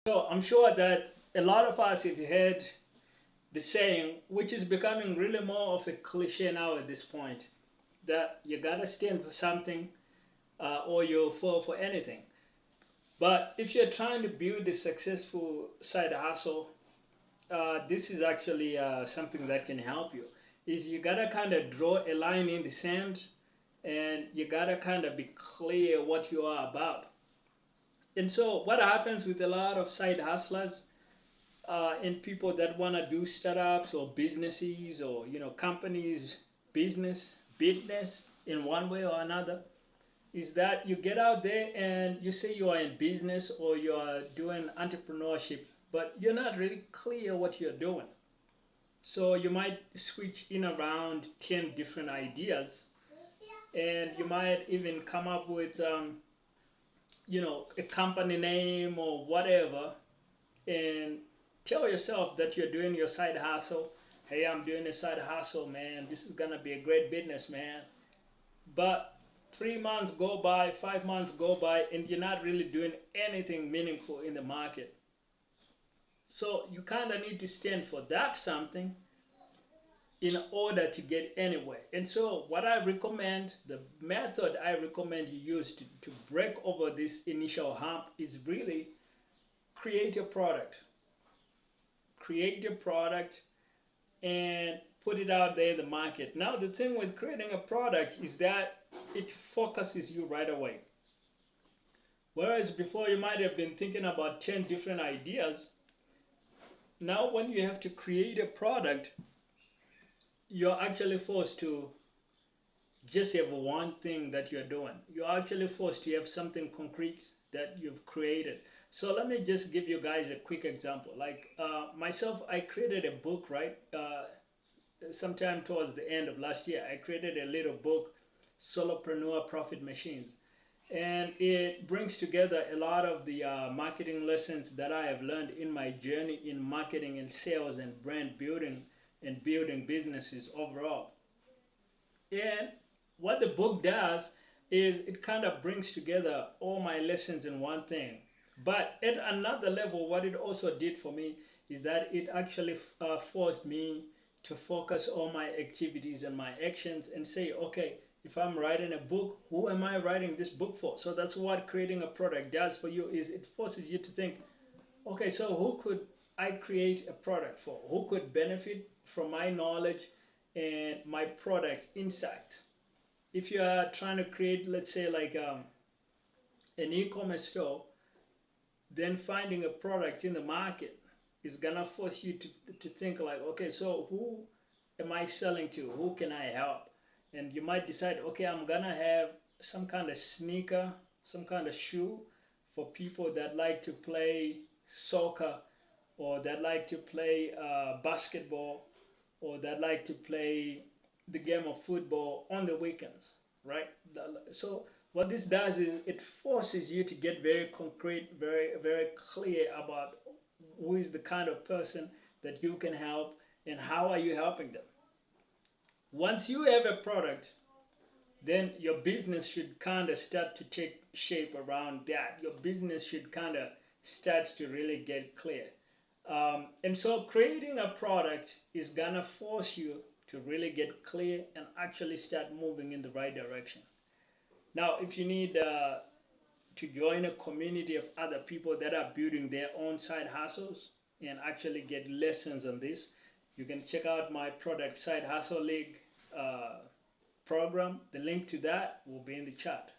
So I'm sure that a lot of us have heard the saying, which is becoming really more of a cliche now at this point, that you gotta stand for something or you'll fall for anything. But if you're trying to build a successful side hustle, this is actually something that can help you. Is you gotta kind of draw a line in the sand, and you gotta kind of be clear what you are about. And so, what happens with a lot of side hustlers and people that want to do startups or businesses or companies, business in one way or another, is that you get out there and you say you are in business or you are doing entrepreneurship, but you're not really clear what you're doing. So you might switch in around 10 different ideas, and you might even come up with a company name or whatever, and tell yourself that you're doing your side hustle. Hey, I'm doing a side hustle, man. This is gonna be a great business, man. But 3 months go by, 5 months go by, and you're not really doing anything meaningful in the market. So you kind of need to stand for that something in order to get anywhere. And so what I recommend, the method I recommend you use to break over this initial hump is really create a product. Create your product and put it out there in the market. Now the thing with creating a product is that it focuses you right away. Whereas before you might have been thinking about 10 different ideas, now when you have to create a product, you're actually forced to just have one thing that you're doing. You're actually forced to have something concrete that you've created. So let me just give you guys a quick example. Like myself, I created a book, right? Sometime towards the end of last year, I created a little book, Solopreneur Profit Machines. And it brings together a lot of the marketing lessons that I have learned in my journey in marketing and sales and brand building and building businesses overall. And what the book does is it kind of brings together all my lessons in one thing. But at another level, what it also did for me is that it actually forced me to focus on my activities and my actions and say, okay, if I'm writing a book, who am I writing this book for? So that's what creating a product does for you, is it forces you to think, okay, so who could I create a product for? Who could benefit from my knowledge and my product insights? If you are trying to create, let's say, like an e-commerce store, then finding a product in the market is gonna force you to think like, okay, so who am I selling to? Who can I help? And you might decide, okay, I'm gonna have some kind of sneaker, some kind of shoe for people that like to play soccer, or that like to play basketball, or that like to play the game of football on the weekends, right? So what this does is it forces you to get very concrete, very clear about who is the kind of person that you can help and how are you helping them. Once you have a product, then your business should kind of start to take shape around that. Your business should kind of start to really get clear. And so creating a product is gonna force you to really get clear and actually start moving in the right direction. Now, if you need to join a community of other people that are building their own side hustles and actually get lessons on this, you can check out my Product Side Hustle League program. The link to that will be in the chat.